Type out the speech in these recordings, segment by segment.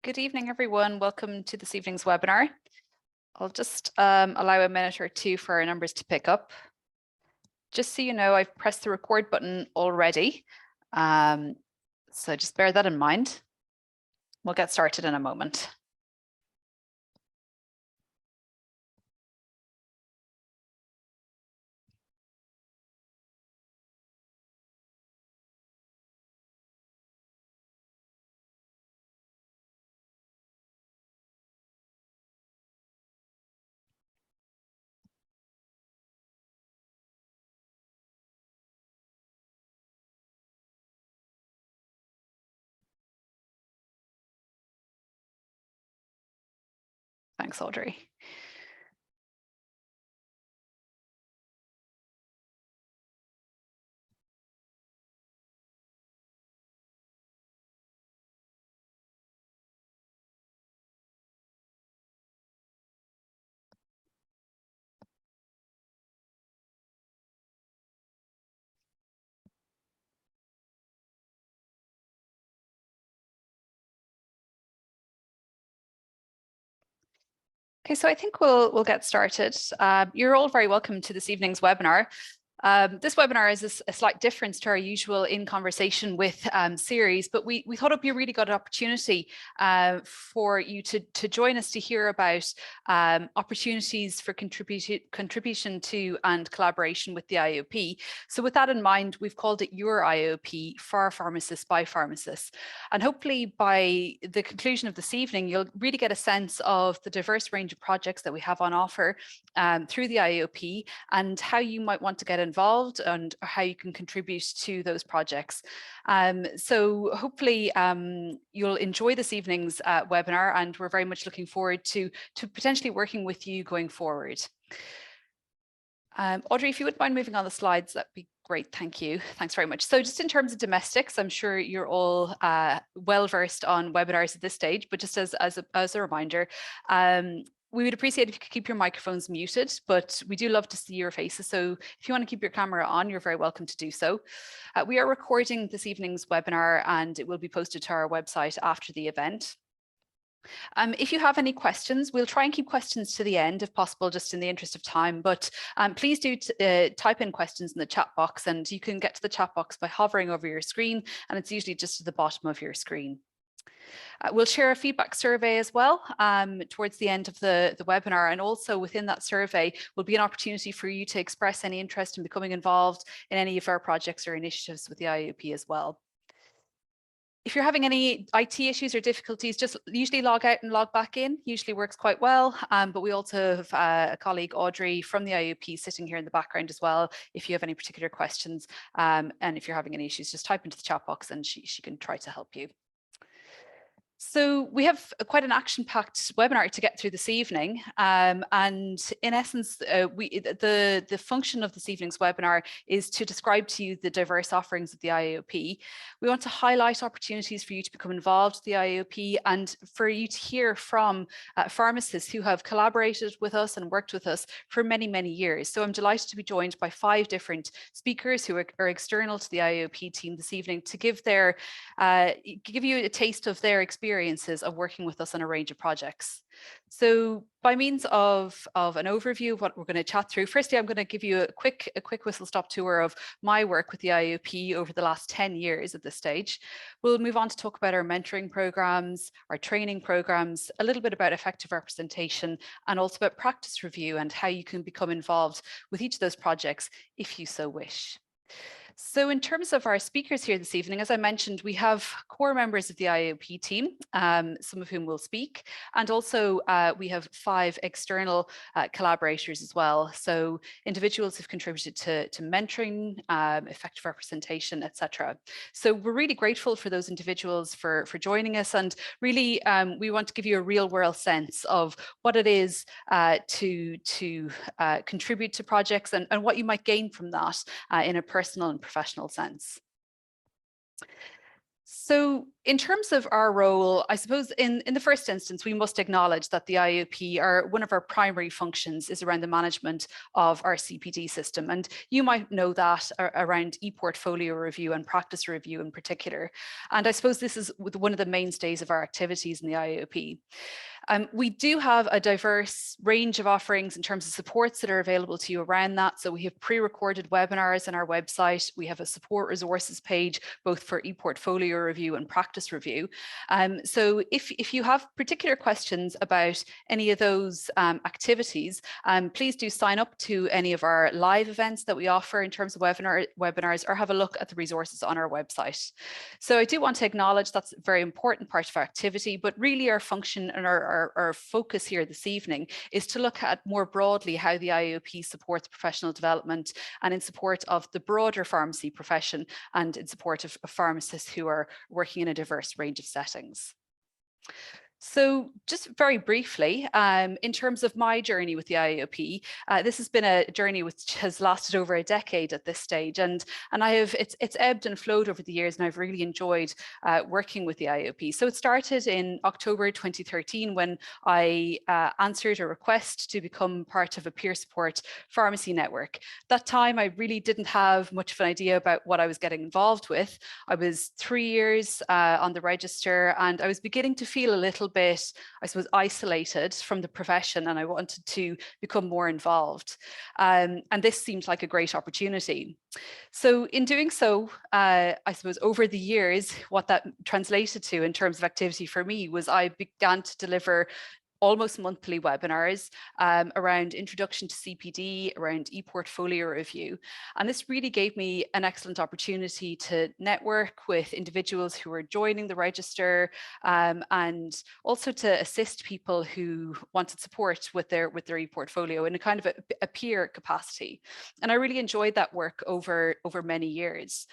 Good evening, everyone. Welcome to this evening's webinar. I'll just allow a minute or two for our numbers to pick up. Just so you know, I've pressed the record button already. So just bear that in mind. We'll get started in a moment. Thanks, Audrey. Okay, so I think we'll get started. You're all very welcome to this evening's webinar. This webinar is a slight difference to our usual In Conversation With series, but we thought it'd be a really good opportunity for you to join us to hear about opportunities for contribution to and collaboration with the IIOP. So with that in mind, we've called it Your IIOP, for pharmacists by pharmacists. And hopefully by the conclusion of this evening, you'll really get a sense of the diverse range of projects that we have on offer through the IIOP and how you might want to get involved and how you can contribute to those projects. So hopefully you'll enjoy this evening's webinar, and we're very much looking forward to potentially working with you going forward. Audrey, if you wouldn't mind moving on the slides, that'd be great. Thank you. Thanks very much. So just in terms of domestics, I'm sure you're all well versed on webinars at this stage, but just as a reminder, we would appreciate if you could keep your microphones muted, but we do love to see your faces. So if you want to keep your camera on, you're very welcome to do so. We are recording this evening's webinar and it will be posted to our website after the event. If you have any questions, we'll try and keep questions to the end if possible, just in the interest of time, but please do type in questions in the chat box, and you can get to the chat box by hovering over your screen, and it's usually just at the bottom of your screen. We'll share a feedback survey as well towards the end of the webinar, and also within that survey will be an opportunity for you to express any interest in becoming involved in any of our projects or initiatives with the IIOP as well. If you're having any IT issues or difficulties, just usually log out and log back in. Usually works quite well, but we also have a colleague, Audrey, from the IIOP sitting here in the background as well, if you have any particular questions. And if you're having any issues, just type into the chat box and she can try to help you. So we have quite an action-packed webinar to get through this evening, and in essence, the function of this evening's webinar is to describe to you the diverse offerings of the IIOP. We want to highlight opportunities for you to become involved with the IIOP and for you to hear from pharmacists who have collaborated with us and worked with us for many, many years. So I'm delighted to be joined by 5 different speakers who are external to the IIOP team this evening to give you a taste of their experiences of working with us on a range of projects. So by means of an overview of what we're going to chat through, firstly, I'm going to give you a quick whistle-stop tour of my work with the IIOP over the last 10 years at this stage. We'll move on to talk about our mentoring programs, our training programs, a little bit about effective representation, and also about practice review and how you can become involved with each of those projects if you so wish. So in terms of our speakers here this evening, as I mentioned, we have core members of the IIOP team, some of whom will speak, and also we have 5 external collaborators as well. So individuals who've contributed to mentoring, effective representation, etc. So we're really grateful for those individuals for joining us, and really we want to give you a real world sense of what it is to contribute to projects and what you might gain from that in a personal and professional sense. So in terms of our role, I suppose in the first instance, we must acknowledge that the IIOP, one of our primary functions is around the management of our CPD system. And you might know that around e-portfolio review and practice review in particular. And I suppose this is one of the mainstays of our activities in the IIOP. We do have a diverse range of offerings in terms of supports that are available to you around that. So we have pre-recorded webinars on our website. We have a support resources page, both for e-portfolio review and practice review. So if you have particular questions about any of those activities, please do sign up to any of our live events that we offer in terms of webinars, or have a look at the resources on our website. So I do want to acknowledge that's a very important part of our activity, but really our function and our focus here this evening is to look at more broadly how the IIOP supports professional development and in support of the broader pharmacy profession and in support of pharmacists who are working in a diverse range of settings. So just very briefly, in terms of my journey with the IIOP, this has been a journey which has lasted over a decade at this stage, and it's ebbed and flowed over the years, and I've really enjoyed working with the IIOP. So it started in October 2013 when I answered a request to become part of a peer support pharmacy network. That time I really didn't have much of an idea about what I was getting involved with. I was 3 years on the register, and I was beginning to feel a little bit, I suppose, isolated from the profession, and I wanted to become more involved. And this seemed like a great opportunity. So in doing so, I suppose over the years, what that translated to in terms of activity for me was I began to deliver almost monthly webinars around introduction to CPD, around e-portfolio review. And this really gave me an excellent opportunity to network with individuals who were joining the register, and also to assist people who wanted support with their e-portfolio in a kind of a peer capacity. And I really enjoyed that work over many years.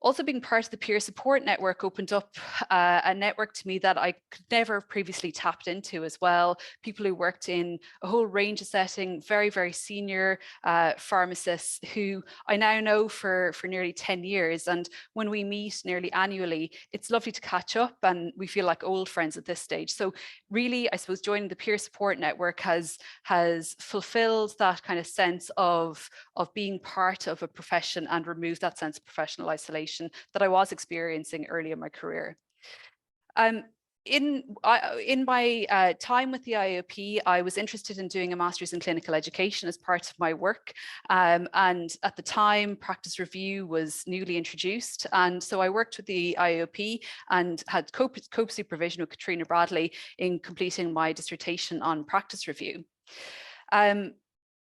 Also, being part of the peer support network opened up a network to me that I could never have previously tapped into as well. People who worked in a whole range of settings, very, very senior pharmacists who I now know for nearly 10 years. And when we meet nearly annually, it's lovely to catch up, and we feel like old friends at this stage. So really, I suppose joining the peer support network has fulfilled that kind of sense of being part of a profession and removed that sense of professional isolation that I was experiencing early in my career. In my time with the IIOP, I was interested in doing a master's in clinical education as part of my work. And at the time, practice review was newly introduced. And so I worked with the IIOP and had co-supervision with Catriona Bradley in completing my dissertation on practice review.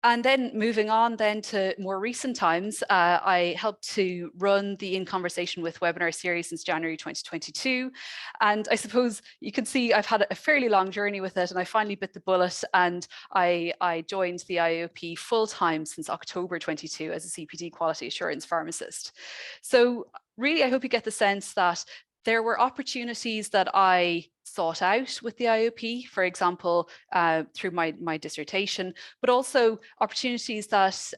And then moving on then to more recent times, I helped to run the In Conversation With webinar series since January 2022. And I suppose you can see I've had a fairly long journey with it, and I finally bit the bullet, and I joined the IIOP full-time since October 22 as a CPD quality assurance pharmacist. So really, I hope you get the sense that there were opportunities that I sought out with the IIOP, for example, through my dissertation, but also opportunities that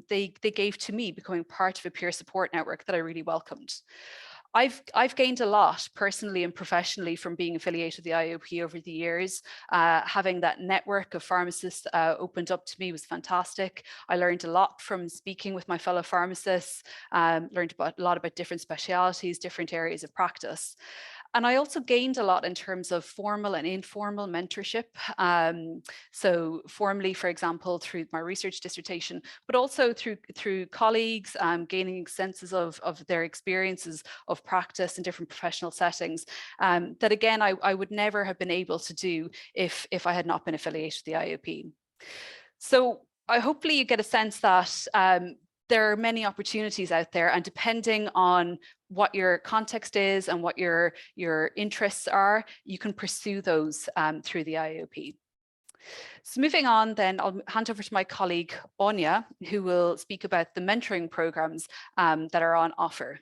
they gave to me becoming part of a peer support network that I really welcomed. I've gained a lot personally and professionally from being affiliated with the IIOP over the years. Having that network of pharmacists opened up to me was fantastic. I learned a lot from speaking with my fellow pharmacists, learned a lot about different specialities, different areas of practice. And I also gained a lot in terms of formal and informal mentorship. So formally, for example, through my research dissertation, but also through colleagues, gaining senses of their experiences of practice in different professional settings, that again, I would never have been able to do if I had not been affiliated with the IIOP. So hopefully you get a sense that there are many opportunities out there, and depending on what your context is and what your interests are, you can pursue those through the IIOP. So moving on then, I'll hand over to my colleague Áine, who will speak about the mentoring programs that are on offer.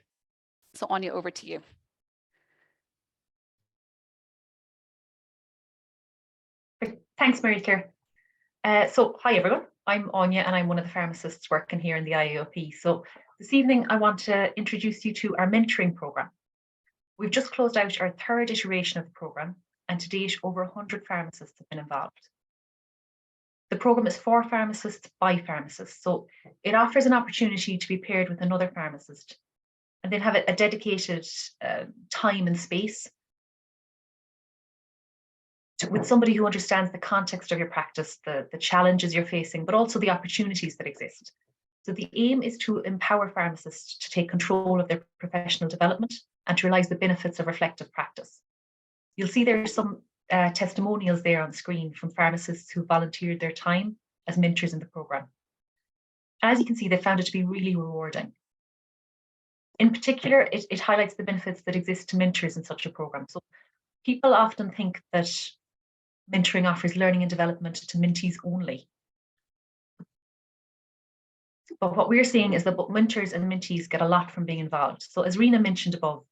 So Áine, over to you. Thanks, Mary-Claire. So hi everyone, I'm Áine and I'm one of the pharmacists working here in the IIOP. So this evening I want to introduce you to our mentoring programme. We've just closed out our third iteration of the programme, and to date, over 100 pharmacists have been involved. The programme is for pharmacists by pharmacists, so it offers an opportunity to be paired with another pharmacist and then have a dedicated time and space with somebody who understands the context of your practice, the challenges you're facing, but also the opportunities that exist. So the aim is to empower pharmacists to take control of their professional development and to realise the benefits of reflective practice. You'll see there's some testimonials there on screen from pharmacists who volunteered their time as mentors in the programme. As you can see, they found it to be really rewarding. In particular, it highlights the benefits that exist to mentors in such a programme. So people often think that mentoring offers learning and development to mentees only. But what we're seeing is that both mentors and mentees get a lot from being involved. So as Rena mentioned above,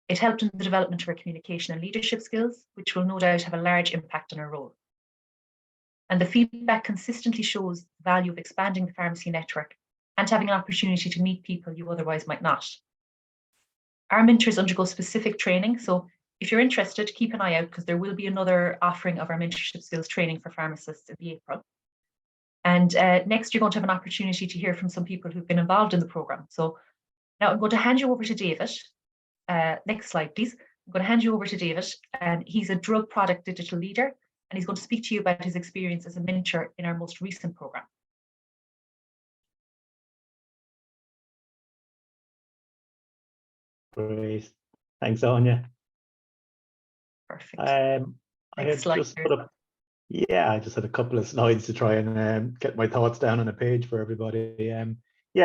it helped in the development of our communication and leadership skills, which will no doubt have a large impact on our role. And the feedback consistently shows the value of expanding the pharmacy network and having an opportunity to meet people you otherwise might not. Our mentors undergo specific training, so if you're interested, keep an eye out because there will be another offering of our mentorship skills training for pharmacists in April. And next, you're going to have an opportunity to hear from some people who've been involved in the programme. So now I'm going to hand you over to David. Next slide, please. I'm going to hand you over to David, and he's a drug product digital leader, and he's going to speak to you about his experience as a mentor in our most recent programme. Great. Thanks, Áine. Perfect. I had just put up, I just had a couple of slides to try and get my thoughts down on a page for everybody.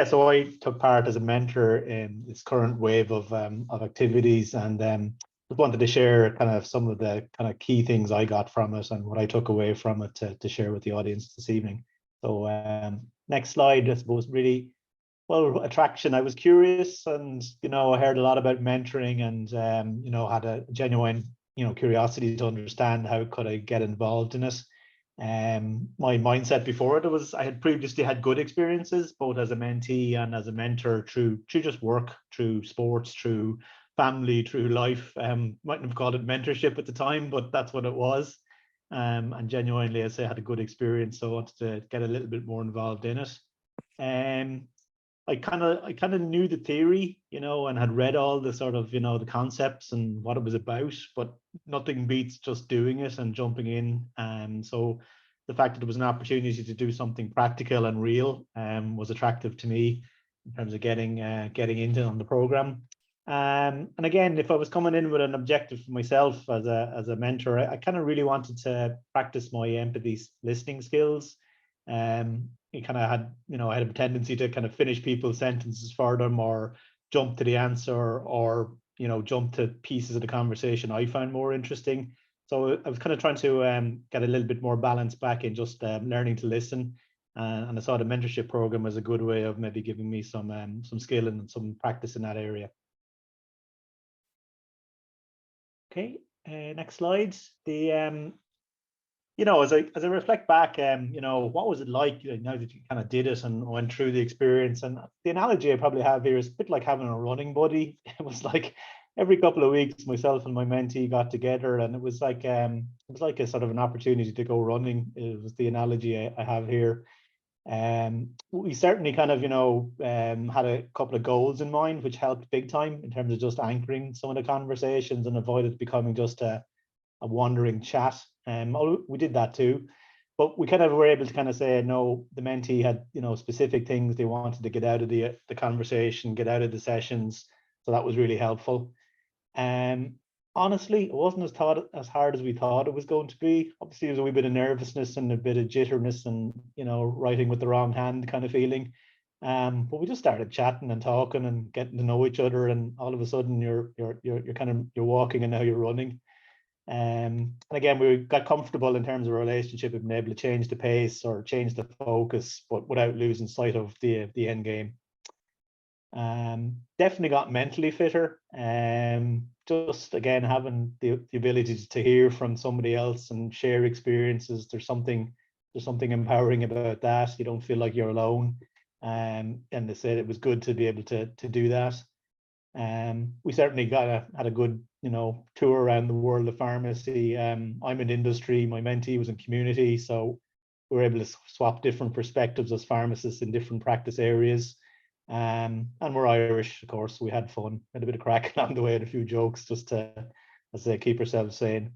So I took part as a mentor in this current wave of activities, and just wanted to share kind of some of the kind of key things I got from it and what I took away from it to share with the audience this evening. So next slide, I suppose, really, well, attraction. I was curious, and I heard a lot about mentoring, and had a genuine curiosity to understand how could I get involved in it. My mindset before it was I had previously had good experiences both as a mentee and as a mentor through just work, through sports, through family, through life. Mightn't have called it mentorship at the time, but that's what it was. And genuinely, as I say, I had a good experience, so I wanted to get a little bit more involved in it. I kind of knew the theory, and had read all the sort of, the concepts and what it was about, but nothing beats just doing it and jumping in. So the fact that it was an opportunity to do something practical and real was attractive to me in terms of getting into on the program. And again, if I was coming in with an objective for myself as a mentor, I kind of really wanted to practice my empathy listening skills. You kind of had, I had a tendency to kind of finish people's sentences for them, or jump to the answer, or jump to pieces of the conversation I found more interesting. So I was kind of trying to get a little bit more balance back in just learning to listen, and I saw the mentorship program as a good way of maybe giving me some skill and some practice in that area. Okay, next slide. The as I reflect back, what was it like now that you kind of did it and went through the experience? And the analogy I probably have here is a bit like having a running buddy. It was like every couple of weeks, myself and my mentee got together, and it was like a sort of an opportunity to go running. It was the analogy I have here. We certainly kind of had a couple of goals in mind, which helped big time in terms of just anchoring some of the conversations and avoided becoming just a wandering chat. We did that too, but we kind of were able to kind of say, no, the mentee had specific things they wanted to get out of the conversation, get out of the sessions, so that was really helpful. Honestly, it wasn't as hard as we thought it was going to be. Obviously, there was a wee bit of nervousness and a bit of jitterness and writing with the wrong hand kind of feeling. But we just started chatting and talking and getting to know each other, and all of a sudden you're walking and now you're running. And again, we got comfortable in terms of a relationship of being able to change the pace or change the focus, but without losing sight of the end game. Definitely got mentally fitter. Just again, having the ability to hear from somebody else and share experiences. There's something empowering about that. You don't feel like you're alone. And they said it was good to be able to do that. We certainly had a good, tour around the world of pharmacy. I'm in industry, my mentee was in community, so we were able to swap different perspectives as pharmacists in different practice areas. And we're Irish, of course. We had fun, had a bit of crack along the way, and a few jokes just to, as I say, keep ourselves sane.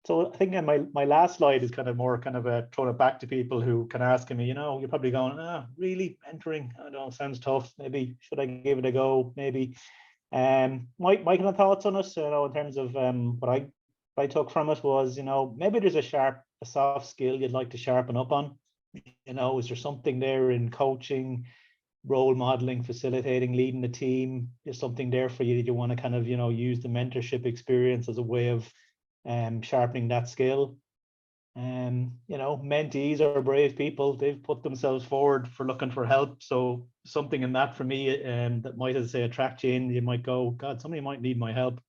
So I think my last slide is kind of more kind of throwing it back to people who can ask me, you're probably going, really mentoring? I don't know, sounds tough. Maybe should I give it a go? Maybe. My kind of thoughts on it, in terms of what I took from it was, maybe there's a soft skill you'd like to sharpen up on. Is there something there in coaching, role modeling, facilitating, leading the team? Is something there for you that you want to kind of, use the mentorship experience as a way of sharpening that skill? Mentees are brave people. They've put themselves forward for looking for help. So something in that for me that might, as I say, attract you in. You might go, God, somebody might need my help.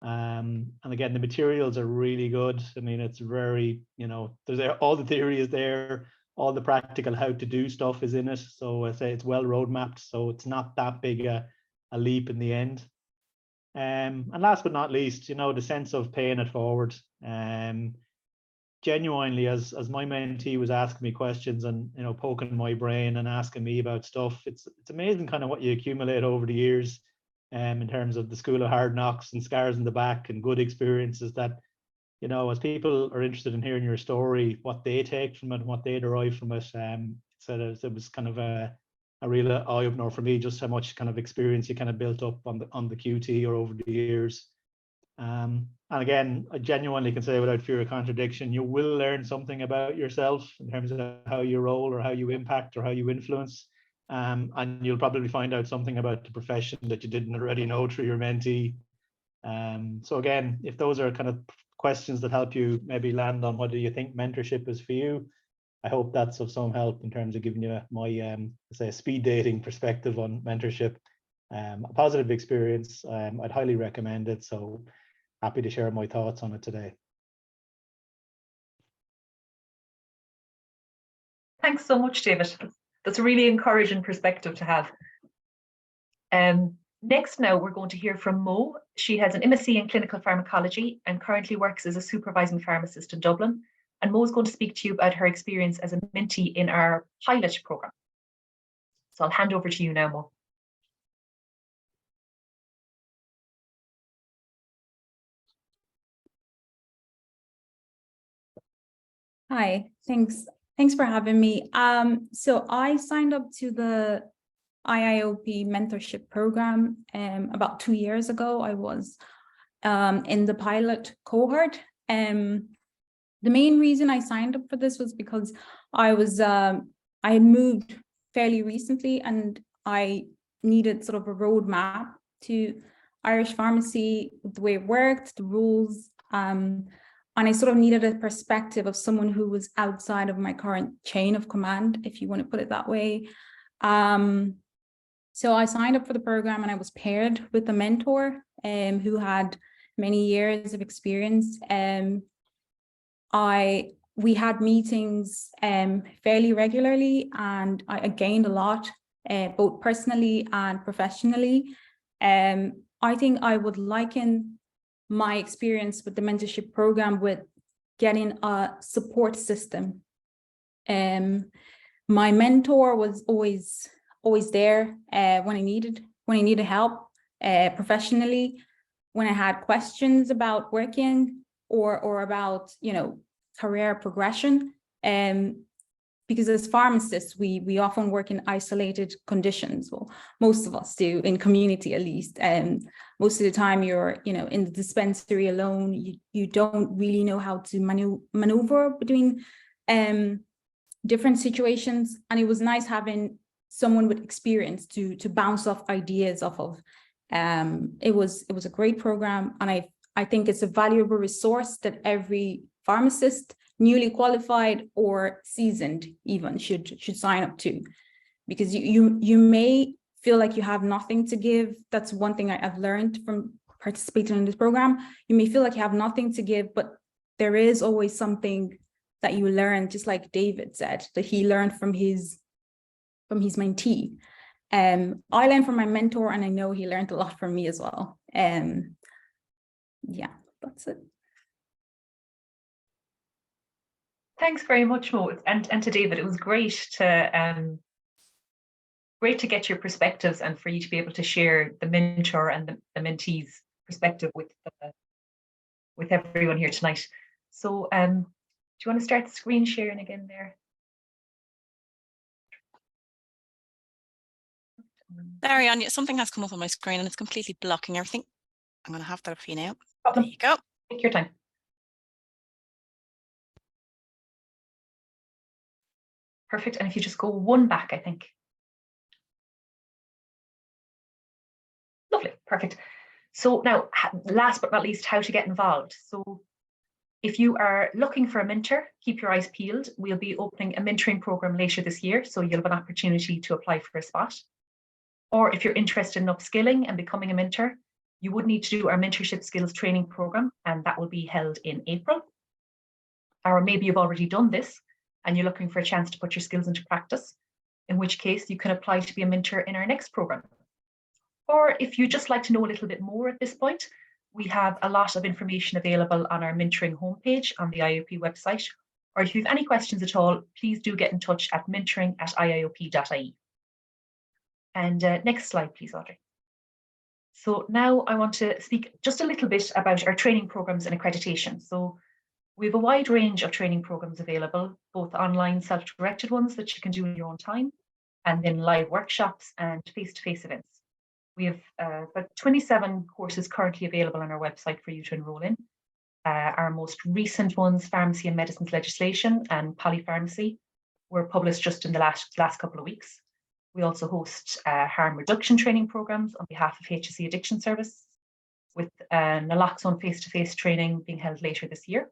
And again, the materials are really good. I mean, it's very, there's all the theory is there, all the practical how to do stuff is in it. So I say it's well roadmapped, so it's not that big a leap in the end. And last but not least, the sense of paying it forward. Genuinely, as my mentee was asking me questions and poking my brain and asking me about stuff, it's amazing kind of what you accumulate over the years, in terms of the school of hard knocks and scars in the back and good experiences that, as people are interested in hearing your story, what they take from it, what they derive from it. So it was kind of a real eye-opener for me, just how much kind of experience you kind of built up on the QT or over the years. And again, I genuinely can say without fear of contradiction, you will learn something about yourself in terms of how you roll or how you impact or how you influence. And you'll probably find out something about the profession that you didn't already know through your mentee. So again, if those are kind of questions that help you maybe land on what do you think mentorship is for you, I hope that's of some help in terms of giving you my say speed dating perspective on mentorship. A positive experience. I'd highly recommend it. So happy to share my thoughts on it today. Thanks so much, David. That's a really encouraging perspective to have. Next now, we're going to hear from Mo. She has an MSc in clinical pharmacology and currently works as a supervising pharmacist in Dublin. And Mo is going to speak to you about her experience as a mentee in our pilot programme. So I'll hand over to you now, Mo. Hi, thanks for having me. So I signed up to the IIOP mentorship program about 2 years ago. I was in the pilot cohort. The main reason I signed up for this was because I had moved fairly recently and I needed sort of a roadmap to Irish pharmacy, the way it worked, the rules, and I sort of needed a perspective of someone who was outside of my current chain of command, if you want to put it that way. So I signed up for the program and I was paired with a mentor who had many years of experience. We had meetings fairly regularly and I gained a lot, both personally and professionally. I think I would liken my experience with the mentorship program with getting a support system. My mentor was always there when I needed help professionally, when I had questions about working or about career progression. Because as pharmacists, we often work in isolated conditions. Well, most of us do, in community at least. Most of the time you're, in the dispensary alone. You don't really know how to maneuver between different situations. And it was nice having someone with experience to bounce off ideas off of. It was a great program, and I think it's a valuable resource that every pharmacist, newly qualified or seasoned even, should sign up to, because you may feel like you have nothing to give. That's one thing I've learned from participating in this program. You may feel like you have nothing to give, but there is always something that you learn, just like David said, that he learned from his mentee. I learned from my mentor, and I know he learned a lot from me as well. Yeah, that's it. Thanks very much, Mo, and to David. It was great to get your perspectives and for you to be able to share the mentor and the mentee's perspective with everyone here tonight. So do you want to start the screen sharing again there? Sorry, Áine, something has come up on my screen and it's completely blocking everything. I'm going to have that up for you now. Problem. There you go. Take your time. Perfect. And if you just go one back, I think. Lovely. Perfect. So now, last but not least, how to get involved. So if you are looking for a mentor, keep your eyes peeled. We'll be opening a mentoring program later this year, so you'll have an opportunity to apply for a spot. Or if you're interested in upskilling and becoming a mentor, you would need to do our mentorship skills training program, and that will be held in April. Or maybe you've already done this and you're looking for a chance to put your skills into practice, in which case you can apply to be a mentor in our next program. Or if you'd just like to know a little bit more at this point, we have a lot of information available on our mentoring homepage on the IIOP website. Or if you have any questions at all, please do get in touch at mentoring@iiop.ie. And next slide, please, Audrey. So now I want to speak just a little bit about our training programs and accreditation. So we have a wide range of training programs available, both online self-directed ones that you can do in your own time, and then live workshops and face-to-face events. We have about 27 courses currently available on our website for you to enroll in. Our most recent ones, Pharmacy and Medicines Legislation and Polypharmacy, were published just in the last couple of weeks. We also host harm reduction training programs on behalf of HSE Addiction Service, with naloxone face-to-face training being held later this year.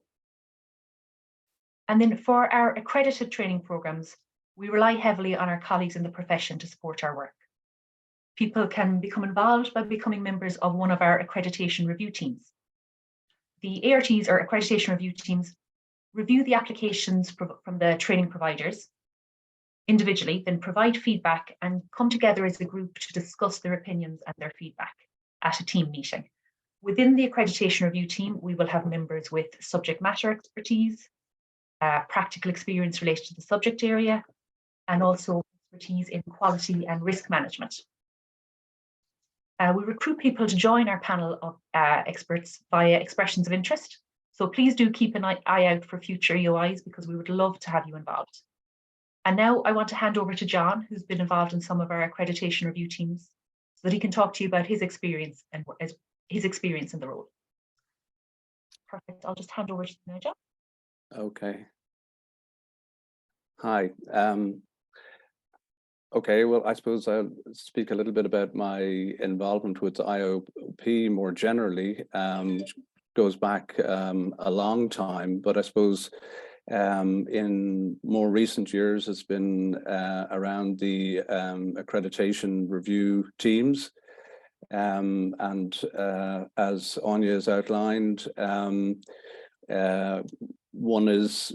And then for our accredited training programs, we rely heavily on our colleagues in the profession to support our work. People can become involved by becoming members of one of our accreditation review teams. The ARTs, or accreditation review teams, review the applications from the training providers individually, then provide feedback and come together as a group to discuss their opinions and their feedback at a team meeting. Within the accreditation review team, we will have members with subject matter expertise, practical experience related to the subject area, and also expertise in quality and risk management. We recruit people to join our panel of experts via expressions of interest. So please do keep an eye out for future EOIs, because we would love to have you involved. And now I want to hand over to John, who's been involved in some of our accreditation review teams, so that he can talk to you about his experience and his experience in the role. Perfect. I'll just hand over to you now, John. Okay. Hi. Okay, well, I suppose I'll speak a little bit about my involvement with the IIOP more generally. Goes back a long time, but I suppose in more recent years it's been around the accreditation review teams. And as Áine has outlined, one is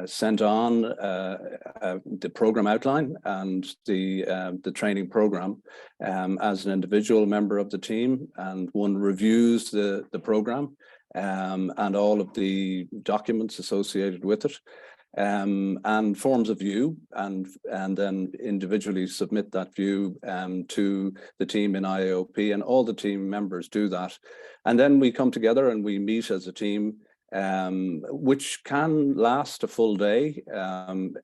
sent on the program outline and the training program as an individual member of the team, and one reviews the program and all of the documents associated with it, and forms a view, and then individually submit that view to the team in IIOP, and all the team members do that. And then we come together and we meet as a team, which can last a full day.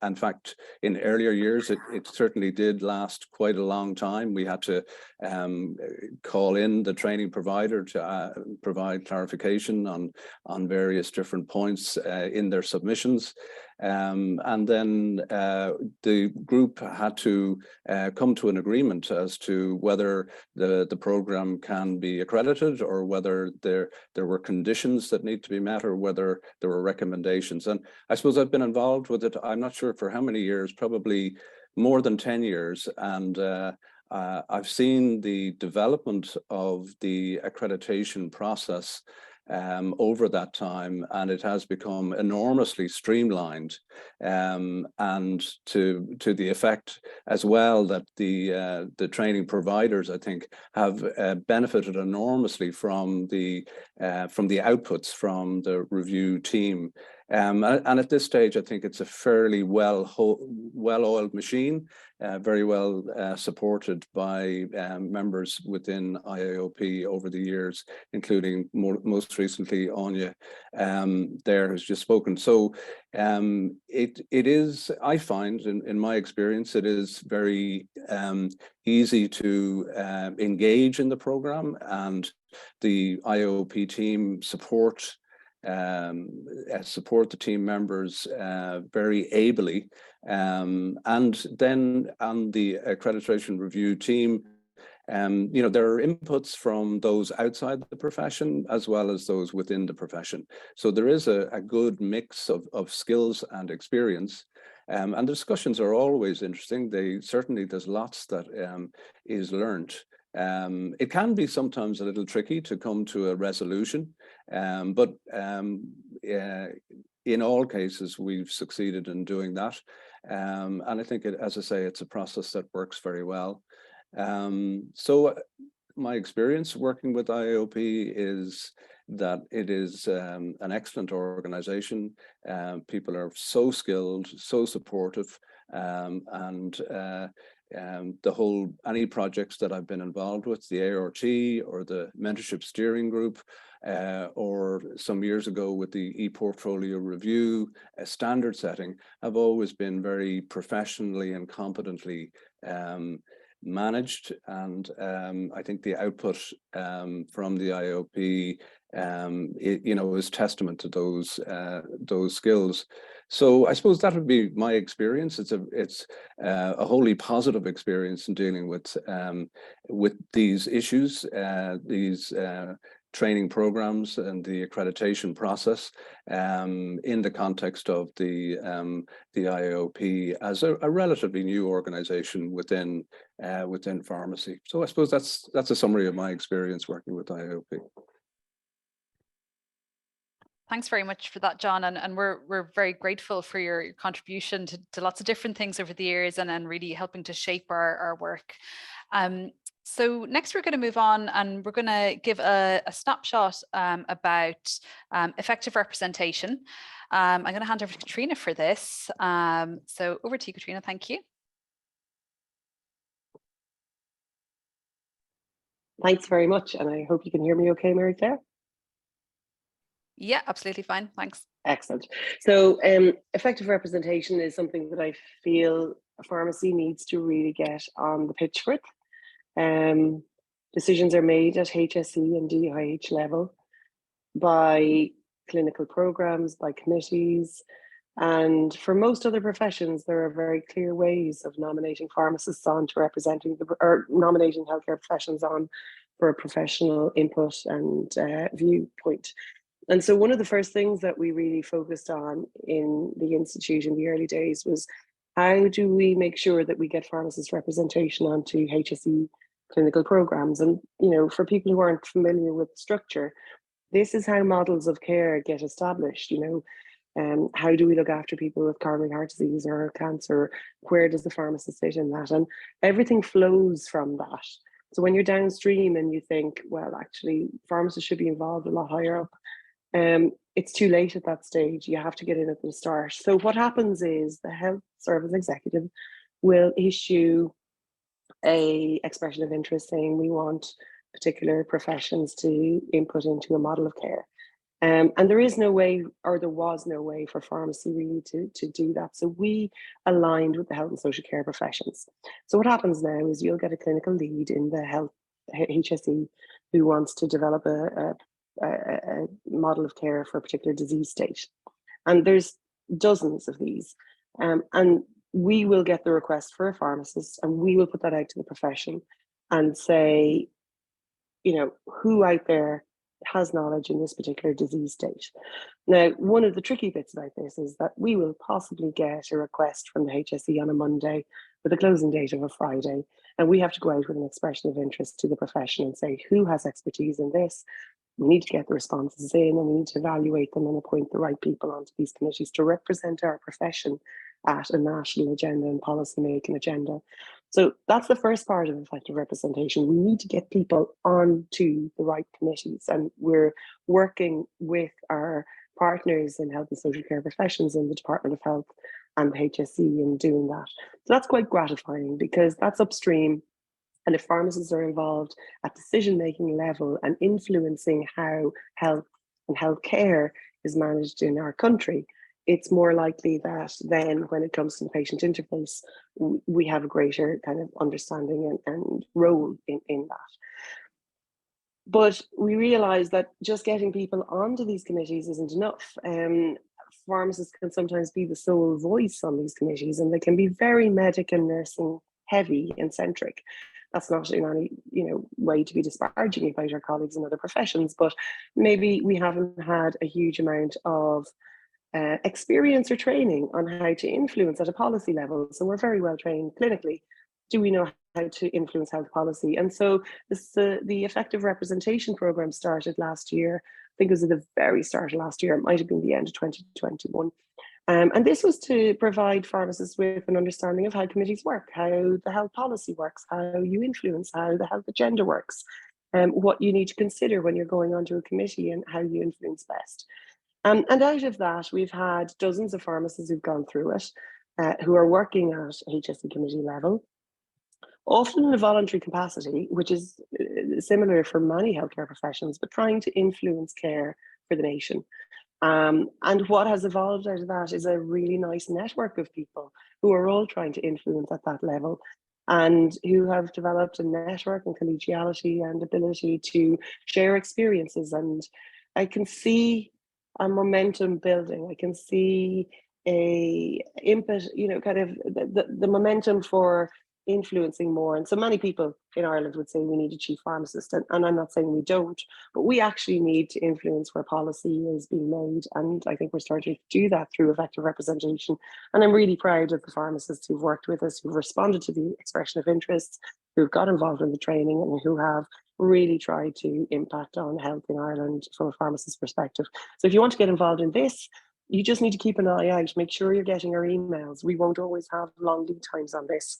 In fact, in earlier years, it certainly did last quite a long time. We had to call in the training provider to provide clarification on various different points in their submissions. And then the group had to come to an agreement as to whether the program can be accredited, or whether there were conditions that need to be met, or whether there were recommendations. And I suppose I've been involved with it, I'm not sure for how many years, probably more than 10 years. And I've seen the development of the accreditation process over that time, and it has become enormously streamlined, and to the effect as well that the training providers, I think, have benefited enormously from the outputs from the review team. And at this stage, I think it's a fairly well-oiled machine, very well supported by members within IIOP over the years, including most recently Áine there has just spoken. So it is, I find, in my experience, it is very easy to engage in the program, and the IIOP team support the team members very ably, and then on the accreditation review team, you know, there are inputs from those outside the profession as well as those within the profession. So there is a good mix of skills and experience. And the discussions are always interesting. There's lots that is learned. It can be sometimes a little tricky to come to a resolution, but in all cases, we've succeeded in doing that. And I think, as I say, it's a process that works very well. So my experience working with IIOP is that it is an excellent organization. People are so skilled, so supportive, and any projects that I've been involved with, the ART or the mentorship steering group, or some years ago with the e-portfolio review, standard setting, have always been very professionally and competently managed, and I think the output from the IIOP, you know, is testament to those skills. So I suppose that would be my experience. It's a wholly positive experience in dealing with these issues, these training programs and the accreditation process in the context of the IIOP as a relatively new organization within pharmacy. So I suppose that's a summary of my experience working with IIOP. Thanks very much for that, John, and we're very grateful for your contribution to lots of different things over the years, and really helping to shape our work. So next we're going to move on, and we're going to give a snapshot about effective representation. I'm going to hand over to Catriona for this. So over to you, Catriona. Thank you. Thanks very much, and I hope you can hear me okay, Mary Claire. Yeah, absolutely fine. Thanks. Excellent. So effective representation is something that I feel a pharmacy needs to really get on the pitch with. Decisions are made at HSE and DIH level by clinical programs, by committees, and for most other professions, there are very clear ways of nominating pharmacists on to representing or nominating healthcare professions on for a professional input and viewpoint. And so one of the first things that we really focused on in the Institute in the early days was, how do we make sure that we get pharmacist representation onto HSE clinical programs? And, you know, for people who aren't familiar with the structure, this is how models of care get established. You know, how do we look after people with coronary heart disease or cancer? Where does the pharmacist fit in that? And everything flows from that. So when you're downstream and you think, well, actually, pharmacists should be involved a lot higher up, it's too late at that stage. You have to get in at the start. So what happens is the health service executive will issue an expression of interest saying we want particular professions to input into a model of care. And there is no way, or there was no way, for pharmacy really to do that. So we aligned with the health and social care professions. So what happens now is you'll get a clinical lead in the health HSE who wants to develop a model of care for a particular disease state. And there's dozens of these. And we will get the request for a pharmacist, and we will put that out to the profession and say, you know, who out there has knowledge in this particular disease state. Now, one of the tricky bits about this is that we will possibly get a request from the HSE on a Monday with a closing date of a Friday, and we have to go out with an expression of interest to the profession and say, who has expertise in this? we need to get the responses in, and we need to evaluate them and appoint the right people onto these committees to represent our profession at a national agenda and policy making agenda. So that's the first part of effective representation. We need to get people onto the right committees, and we're working with our partners in health and social care professions in the Department of Health and the HSE in doing that. So that's quite gratifying, because that's upstream. And if pharmacists are involved at decision-making level and influencing how health and healthcare is managed in our country, it's more likely that then when it comes to the patient interface, we have a greater kind of understanding and role in that. But we realise that just getting people onto these committees isn't enough. Pharmacists can sometimes be the sole voice on these committees, and they can be very medic and nursing heavy and centric. That's not in any way to be disparaging about our colleagues in other professions, but maybe we haven't had a huge amount of experience or training on how to influence at a policy level. So we're very well trained clinically. Do we know how to influence health policy? And so the effective representation program started last year. I think it was at the very start of last year. It might have been the end of 2021. And this was to provide pharmacists with an understanding of how committees work, how the health policy works, how you influence, how the health agenda works, what you need to consider when you're going onto a committee and how you influence best. And out of that, we've had dozens of pharmacists who've gone through it, who are working at HSE committee level, often in a voluntary capacity, which is similar for many healthcare professions, but trying to influence care for the nation. And what has evolved out of that is a really nice network of people who are all trying to influence at that level, and who have developed a network and collegiality and ability to share experiences. And I can see a momentum building. I can see a input, kind of the momentum for influencing more. And so many people in Ireland would say we need a chief pharmacist, and I'm not saying we don't, but we actually need to influence where policy is being made, and I think we're starting to do that through effective representation. And I'm really proud of the pharmacists who've worked with us, who've responded to the expression of interests, who've got involved in the training, and who have really tried to impact on health in Ireland from a pharmacist's perspective. So if you want to get involved in this, you just need to keep an eye out, make sure you're getting our emails. We won't always have long lead times on this.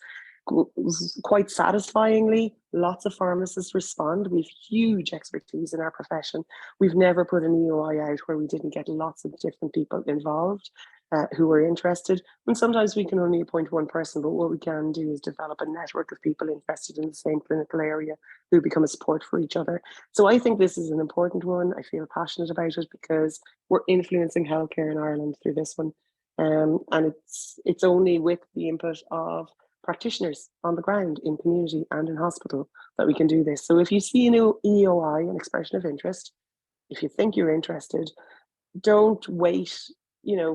Quite satisfyingly, lots of pharmacists respond. We've huge expertise in our profession. We've never put an EOI out where we didn't get lots of different people involved who are interested. And sometimes we can only appoint one person, but what we can do is develop a network of people interested in the same clinical area who become a support for each other. So I think this is an important one. I feel passionate about it because we're influencing healthcare in Ireland through this one. And it's only with the input of practitioners on the ground in community and in hospital that we can do this. So if you see an EOI, an expression of interest, if you think you're interested, don't wait,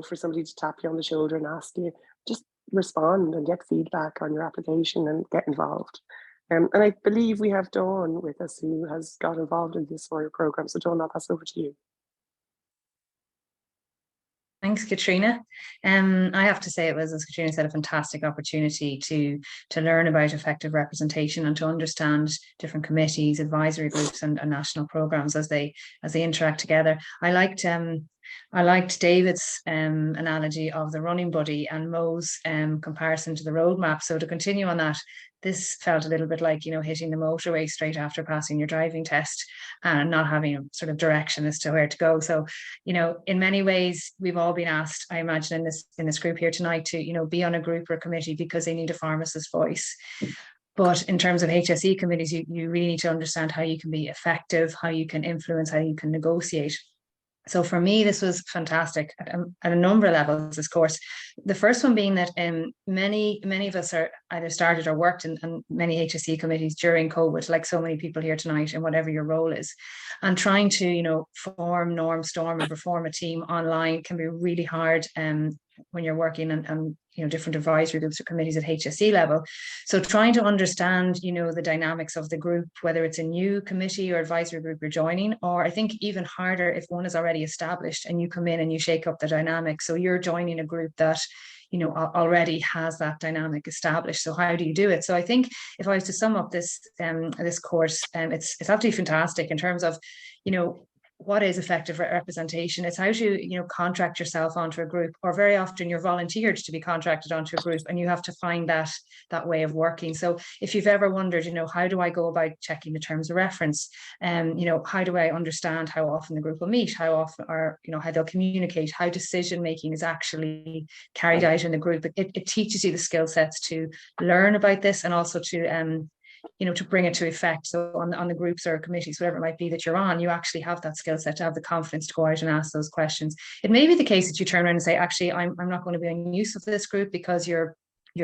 for somebody to tap you on the shoulder and ask you. Just respond and get feedback on your application and get involved. And I believe we have Dawn with us who has got involved in this for your program. So Dawn, I'll pass over to you. Thanks, Catriona. I have to say it was, as Catriona said, a fantastic opportunity to learn about effective representation and to understand different committees, advisory groups, and national programs as they interact together. I liked David's analogy of the running buddy and Mo's comparison to the roadmap. So to continue on that, this felt a little bit like, hitting the motorway straight after passing your driving test and not having a sort of direction as to where to go. So, in many ways, we've all been asked, I imagine in this group here tonight, to, be on a group or a committee because they need a pharmacist's voice. But in terms of HSE committees, you really need to understand how you can be effective, how you can influence, how you can negotiate. So for me, this was fantastic at a number of levels, this course. The first one being that many of us are either started or worked in many HSE committees during COVID, like so many people here tonight, and whatever your role is. And trying to, form, norm, storm, and perform a team online can be really hard when you're working and different advisory groups or committees at HSE level. So trying to understand, the dynamics of the group, whether it's a new committee or advisory group you're joining, or I think even harder if one is already established and you come in and you shake up the dynamic. So you're joining a group that, already has that dynamic established. So how do you do it? So I think if I was to sum up this course, it's absolutely fantastic in terms of, what is effective representation? It's how to, contract yourself onto a group, or very often you're volunteered to be contracted onto a group, and you have to find that way of working. So if you've ever wondered, how do I go about checking the terms of reference? How do I understand how often the group will meet, how often, or, how they'll communicate, how decision making is actually carried out in the group. It teaches you the skill sets to learn about this, and also to to bring it to effect. So on the groups or committees, whatever it might be that you're on, you actually have that skill set to have the confidence to go out and ask those questions. It may be the case that you turn around and say, actually, I'm not going to be in use of this group because your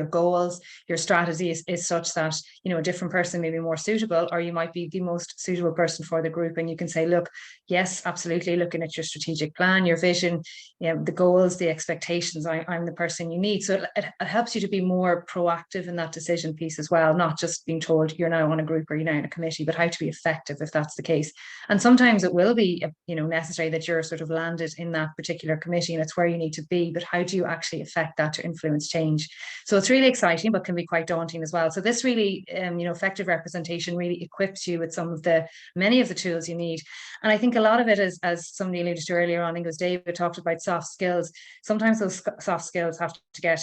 goals, your strategy is such that, a different person may be more suitable, or you might be the most suitable person for the group. And you can say, look, yes, absolutely, looking at your strategic plan, your vision, the goals, the expectations, I'm the person you need. So it helps you to be more proactive in that decision piece as well, not just being told you're now on a group or you're now in a committee, but how to be effective if that's the case. And sometimes it will be, necessary that you're sort of landed in that particular committee and it's where you need to be, but how do you actually affect that to influence change? So it's really exciting, but can be quite daunting as well. So this really, effective representation really equips you with many of the tools you need. And I think a lot of it is, as somebody alluded to earlier on, I think it was David talked about soft skills. Sometimes those soft skills have to get,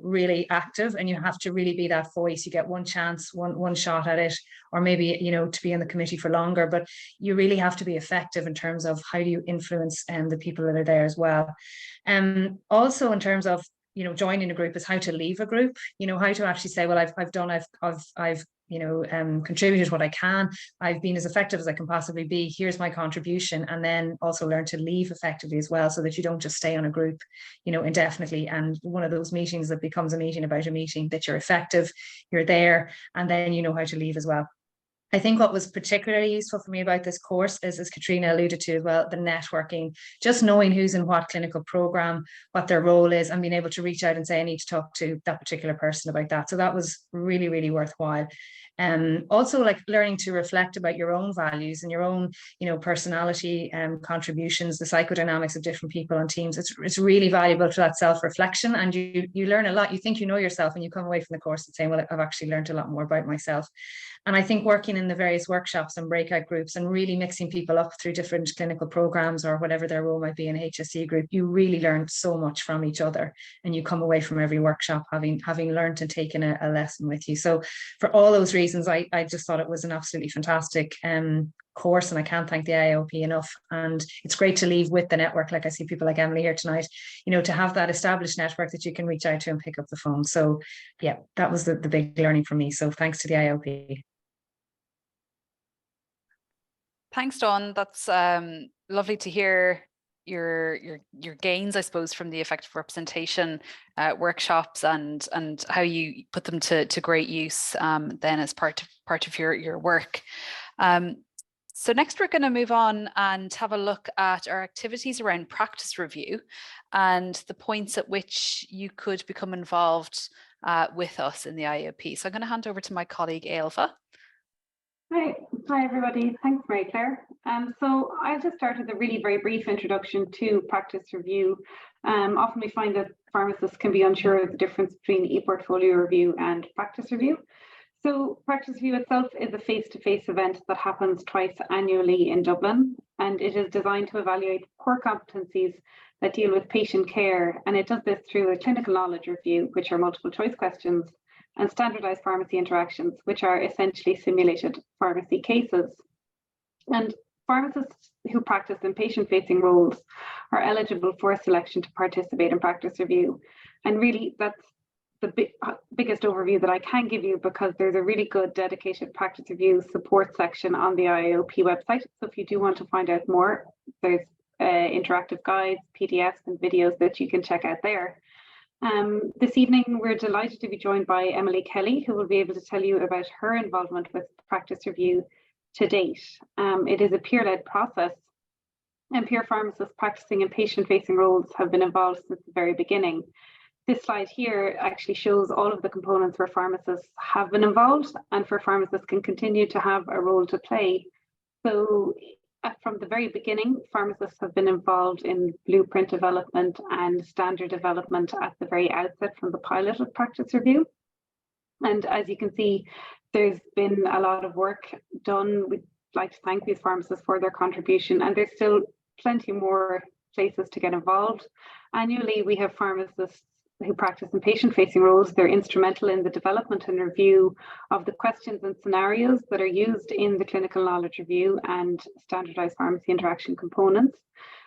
really active, and you have to really be that voice. You get one chance, one shot at it, or maybe, to be in the committee for longer, but you really have to be effective in terms of how do you influence the people that are there as well. Also in terms of, joining a group is how to leave a group, how to actually say, well, I've contributed what I can. I've been as effective as I can possibly be. Here's my contribution. And then also learn to leave effectively as well, so that you don't just stay on a group, indefinitely. And one of those meetings that becomes a meeting about a meeting, that you're effective, you're there, and then you know how to leave as well. I think what was particularly useful for me about this course is, as Catriona alluded to as well, the networking, just knowing who's in what clinical program, what their role is, and being able to reach out and say, I need to talk to that particular person about that. So that was really, really worthwhile. Also, like learning to reflect about your own values and your own, personality and contributions, the psychodynamics of different people on teams. It's really valuable for that self-reflection, and you learn a lot. You think you know yourself, and you come away from the course and saying, well, I've actually learned a lot more about myself. And I think working in the various workshops and breakout groups and really mixing people up through different clinical programs or whatever their role might be in a HSE group, you really learn so much from each other, and you come away from every workshop having learned and taken a lesson with you. So for all those reasons, I just thought it was an absolutely fantastic course, and I can't thank the IIOP enough. And it's great to leave with the network, like I see people like Emily here tonight, to have that established network that you can reach out to and pick up the phone. So yeah, that was the big learning for me. So thanks to the IIOP. Thanks, Dawn. That's lovely to hear your gains, I suppose, from the effective representation workshops and how you put them to great use then as part of your work. So next we're going to move on and have a look at our activities around practice review and the points at which you could become involved with us in the IIOP. So I'm going to hand over to my colleague Ailbhe. Hi everybody, thanks Mary Claire. So I'll just start with a really very brief introduction to practice review. Often we find that pharmacists can be unsure of the difference between e-portfolio review and practice review. So practice review itself is a face-to-face event that happens twice annually in Dublin, and it is designed to evaluate core competencies that deal with patient care, and it does this through a clinical knowledge review, which are multiple choice questions, and standardized pharmacy interactions, which are essentially simulated pharmacy cases. And pharmacists who practice in patient-facing roles are eligible for selection to participate in practice review. And really, that's the biggest overview that I can give you, because there's a really good dedicated practice review support section on the IIOP website. So if you do want to find out more, there's interactive guides, PDFs, and videos that you can check out there. This evening, we're delighted to be joined by Emily Kelly, who will be able to tell you about her involvement with practice review to date. It is a peer-led process, and peer pharmacists practicing in patient-facing roles have been involved since the very beginning. This slide here actually shows all of the components where pharmacists have been involved and where pharmacists can continue to have a role to play. So from the very beginning, pharmacists have been involved in blueprint development and standard development at the very outset from the pilot of practice review. And as you can see, there's been a lot of work done with like to thank these pharmacists for their contribution, and there's still plenty more places to get involved. Annually, we have pharmacists who practice in patient-facing roles. They're instrumental in the development and review of the questions and scenarios that are used in the clinical knowledge review and standardized pharmacy interaction components.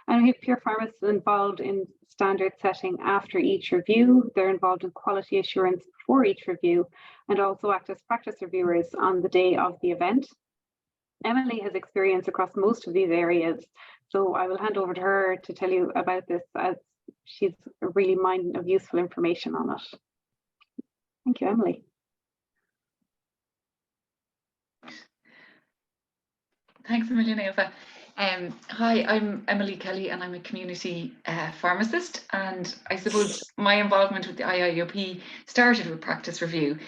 And we have peer pharmacists involved in standard setting after each review. They're involved in quality assurance for each review, and also act as practice reviewers on the day of the event. Emily has experience across most of these areas, so I will hand over to her to tell you about this, as she's a really mine of useful information on it. Thank you, Emily. Thanks a million, Ailbhe. Hi, I'm Emily Kelly and I'm a community pharmacist, and I suppose my involvement with the IIOP started with practice review.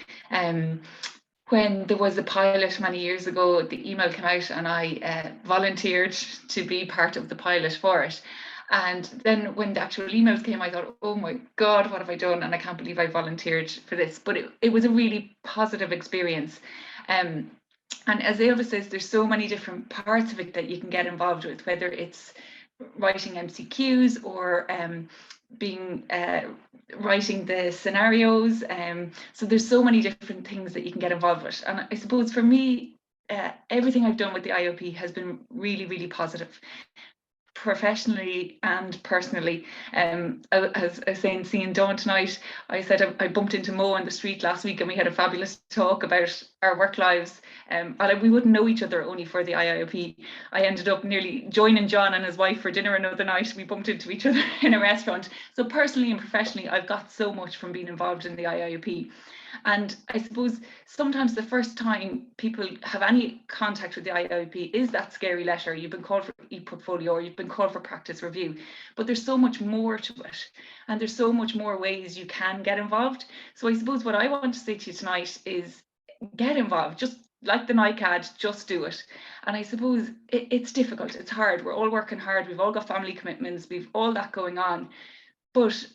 When there was a pilot many years ago, the email came out and I volunteered to be part of the pilot for it. And then when the actual emails came, I thought, oh my God, what have I done? And I can't believe I volunteered for this. But it was a really positive experience. And as Ailbhe says, there's so many different parts of it that you can get involved with, whether it's writing MCQs or writing the scenarios. So there's so many different things that you can get involved with. And I suppose for me, everything I've done with the IIOP has been really, really positive, professionally and personally. As I was saying, seeing Dawn tonight, I said I bumped into Mo on the street last week and we had a fabulous talk about our work lives. And we wouldn't know each other only for the IIOP. I ended up nearly joining John and his wife for dinner another night. We bumped into each other in a restaurant. So personally and professionally, I've got so much from being involved in the IIOP. And I suppose sometimes the first time people have any contact with the IIOP is that scary letter. You've been called for e-portfolio or you've been called for practice review, but there's so much more to it. And there's so much more ways you can get involved. So I suppose what I want to say to you tonight is get involved. Just like the NICAD, just do it. And I suppose it's difficult, it's hard. We're all working hard. We've all got family commitments. We've all that going on. But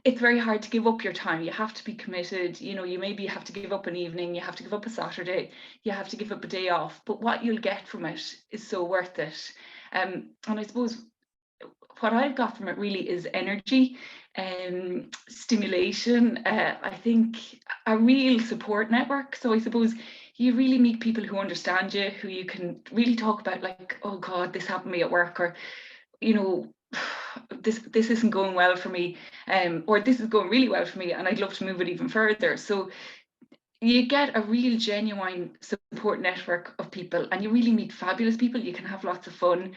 it's very hard to give up your time. You have to be committed. You know, you maybe have to give up an evening, you have to give up a Saturday, you have to give up a day off, but what you'll get from it is so worth it. And I suppose what I've got from it really is energy, stimulation, I think a real support network. So I suppose you really meet people who understand you, who you can really talk about, like, oh God, this happened to me at work, or, you know, this isn't going well for me, or this is going really well for me and I'd love to move it even further. So you get a real genuine support network of people, and you really meet fabulous people. You can have lots of fun.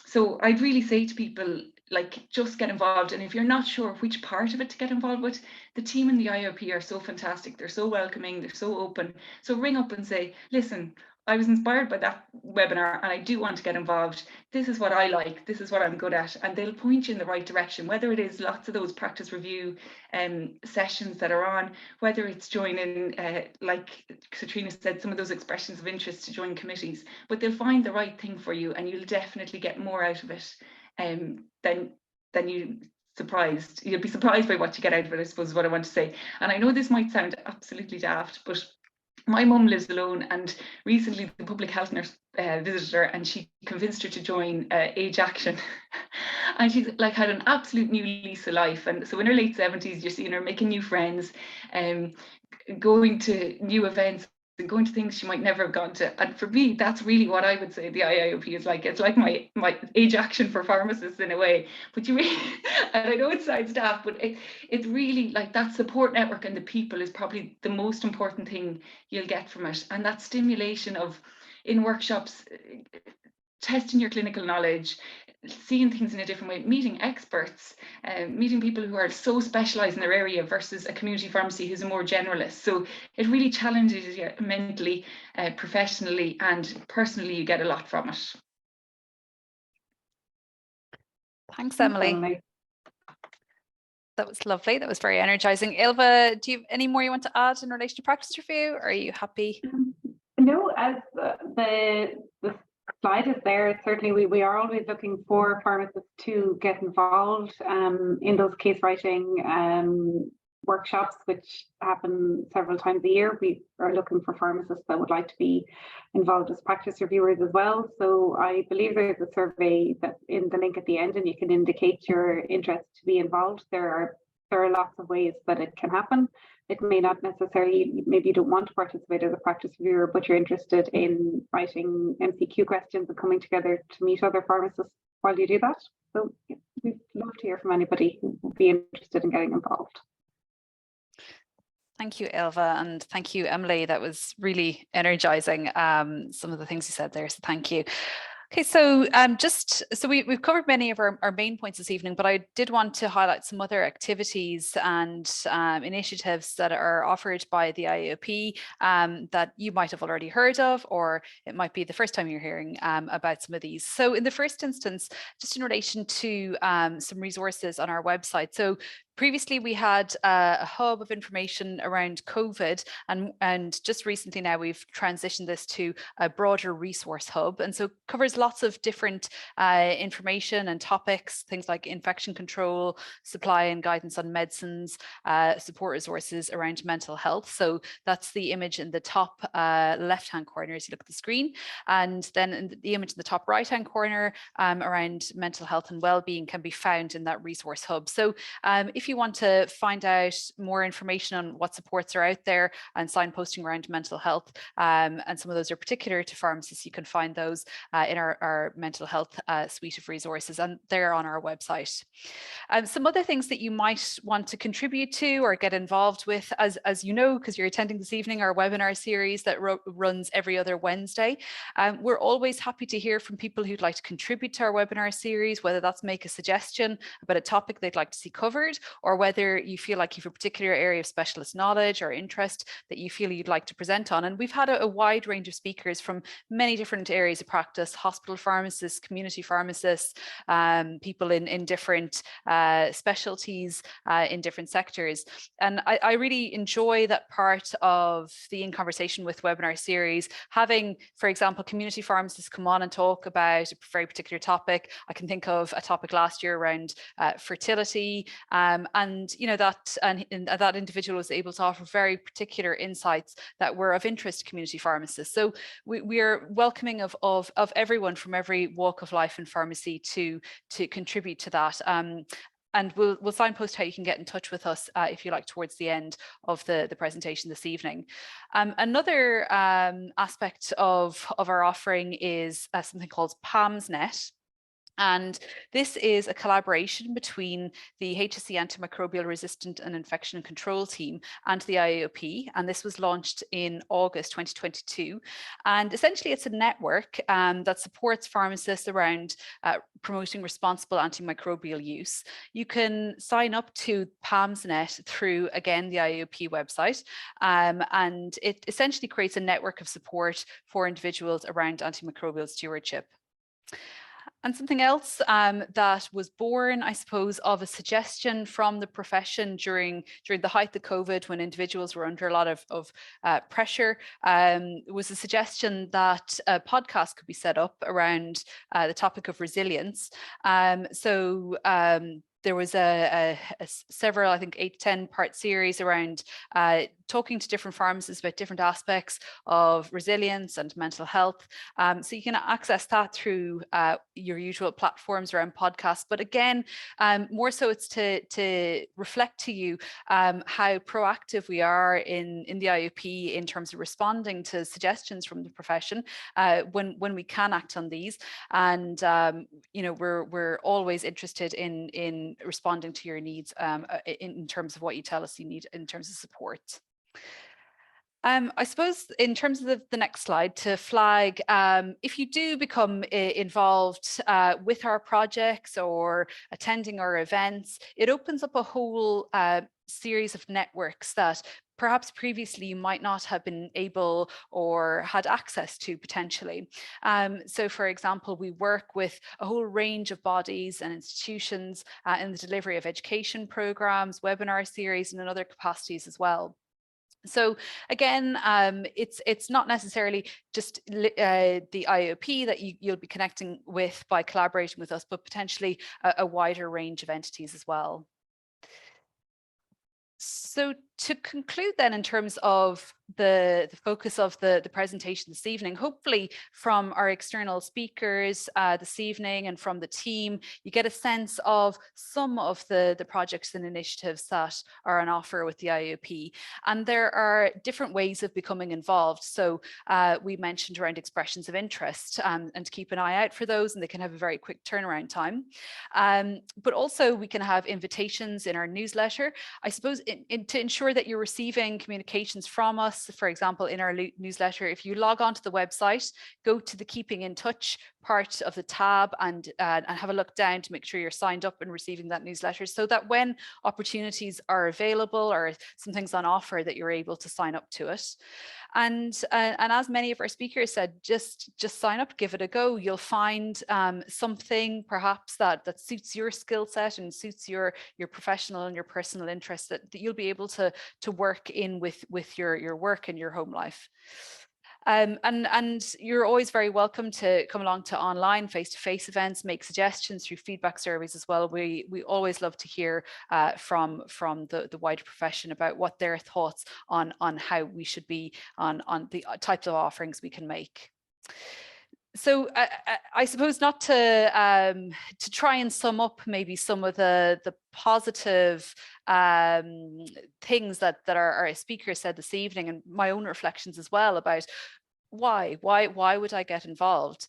So I'd really say to people, like, just get involved. And if you're not sure which part of it to get involved with, the team in the IIOP are so fantastic. They're so welcoming, they're so open. So ring up and say, listen, I was inspired by that webinar and I do want to get involved. This is what I like, this is what I'm good at, and they'll point you in the right direction, whether it is lots of those practice review sessions that are on, whether it's joining, like Catriona said, some of those expressions of interest to join committees, but they'll find the right thing for you and you'll definitely get more out of it than you surprised. You'll be surprised by what you get out of it, I suppose is what I want to say. And I know this might sound absolutely daft, but my mum lives alone, and recently the public health nurse visited her and she convinced her to join Age Action. And she's like had an absolute new lease of life. And so in her late 70s, you're seeing her making new friends, going to new events and going to things she might never have gone to. And for me, that's really what I would say the IIOP is like. It's like my Age Action for pharmacists in a way. But you really, and I know it sounds daft, but it's really like that support network, and the people is probably the most important thing you'll get from it. And that stimulation of, in workshops, testing your clinical knowledge, seeing things in a different way, meeting experts, meeting people who are so specialised in their area versus a community pharmacy who's a more generalist. So it really challenges you mentally, professionally, and personally. You get a lot from it. Thanks, Emily. That was lovely. That was very energising. Ailbhe, do you have any more you want to add in relation to practice review, or are you happy? No, as the slide is there, certainly we are always looking for pharmacists to get involved in those case writing workshops, which happen several times a year. We are looking for pharmacists that would like to be involved as practice reviewers as well. So I believe there's a survey that in the link at the end, and you can indicate your interest to be involved. There are lots of ways that it can happen. It may not necessarily, maybe you don't want to participate as a practice reviewer, but you're interested in writing MCQ questions and coming together to meet other pharmacists while you do that. So yeah, we'd love to hear from anybody who would be interested in getting involved. Thank you, Ailbhe, and thank you, Emily. That was really energizing, some of the things you said there, so thank you. Okay, so we've covered many of our main points this evening, but I did want to highlight some other activities and initiatives that are offered by the IIOP that you might have already heard of, or it might be the first time you're hearing about some of these. So in the first instance, just in relation to some resources on our website. So previously, we had a hub of information around COVID, and just recently now we've transitioned this to a broader resource hub, and so covers lots of different information and topics, things like infection control, supply and guidance on medicines, support resources around mental health. So that's the image in the top left-hand corner as you look at the screen, and then in the image in the top right-hand corner around mental health and well-being can be found in that resource hub. So if you want to find out more information on what supports are out there and signposting around mental health, and some of those are particular to pharmacists, you can find those in our mental health suite of resources, and they're on our website. Some other things that you might want to contribute to or get involved with, as you know, because you're attending this evening, our webinar series that runs every other Wednesday. We're always happy to hear from people who'd like to contribute to our webinar series, whether that's make a suggestion about a topic they'd like to see covered, or whether you feel like you have a particular area of specialist knowledge or interest that you feel you'd like to present on. And we've had a wide range of speakers from many different areas of practice: hospital pharmacists, community pharmacists, people in different specialties in different sectors. And I really enjoy that part of the In Conversation with webinar series, having, for example, community pharmacists come on and talk about a very particular topic. I can think of a topic last year around fertility, and you know that individual was able to offer very particular insights that were of interest to community pharmacists. So we are welcoming of everyone from every walk of life in pharmacy to contribute to that. And we'll signpost how you can get in touch with us if you like towards the end of the presentation this evening. Another aspect of our offering is something called PAMSnet. And this is a collaboration between the HSE Antimicrobial Resistant and Infection Control team and the IIOP. And this was launched in August 2022. And essentially, it's a network that supports pharmacists around promoting responsible antimicrobial use. You can sign up to PAMSnet through, again, the IIOP website. And it essentially creates a network of support for individuals around antimicrobial stewardship. And something else that was born, I suppose, of a suggestion from the profession during the height of COVID, when individuals were under a lot of pressure, was a suggestion that a podcast could be set up around the topic of resilience. There was a several, I think, 8 to 10 part series around talking to different pharmacists about different aspects of resilience and mental health. So you can access that through your usual platforms around podcasts. But again, more so it's to reflect to you how proactive we are in the IIOP in terms of responding to suggestions from the profession when we can act on these. And you know, we're always interested in responding to your needs in terms of what you tell us you need in terms of support. I suppose in terms of the next slide, to flag, if you do become involved with our projects or attending our events, it opens up a whole series of networks that perhaps previously you might not have been able or had access to potentially. So for example, we work with a whole range of bodies and institutions in the delivery of education programs, webinar series, and in other capacities as well. So again, it's not necessarily just the IIOP that you'll be connecting with by collaborating with us, but potentially a wider range of entities as well. So So to conclude then, in terms of the focus of the presentation this evening, hopefully from our external speakers this evening and from the team, you get a sense of some of the projects and initiatives that are on offer with the IIOP. And there are different ways of becoming involved. So we mentioned around expressions of interest, and to keep an eye out for those, and they can have a very quick turnaround time. But also we can have invitations in our newsletter. I suppose to ensure that you're receiving communications from us, for example, in our newsletter, if you log onto the website, go to the Keeping in Touch part of the tab and have a look down to make sure you're signed up and receiving that newsletter, so that when opportunities are available or something's on offer, that you're able to sign up to it. And as many of our speakers said, just sign up, give it a go. You'll find something perhaps that suits your skill set and suits your professional and your personal interests that you'll be able to work in with your work and your home life. And you're always very welcome to come along to online face-to-face events, make suggestions through feedback surveys as well. We always love to hear from the wider profession about what their thoughts on how we should be on the types of offerings we can make. So I suppose not to try and sum up maybe some of the positive things that our speakers said this evening, and my own reflections as well about why would I get involved?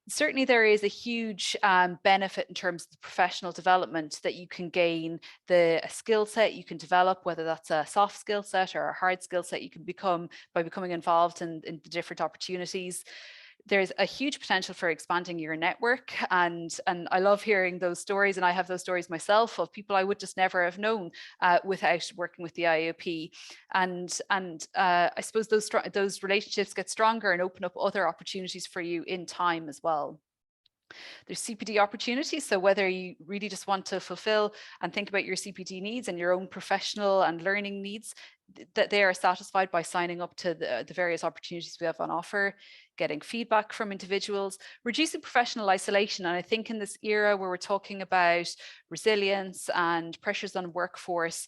Certainly there is a huge benefit in terms of the professional development that you can gain, the skill set you can develop, whether that's a soft skill set or a hard skill set you can become by becoming involved in the different opportunities. There's a huge potential for expanding your network, and I love hearing those stories, and I have those stories myself of people I would just never have known without working with the IIOP. And I suppose those relationships get stronger and open up other opportunities for you in time as well. There's CPD opportunities, so whether you really just want to fulfill and think about your CPD needs and your own professional and learning needs, that they are satisfied by signing up to the various opportunities we have on offer, getting feedback from individuals, reducing professional isolation. And I think in this era where we're talking about resilience and pressures on workforce,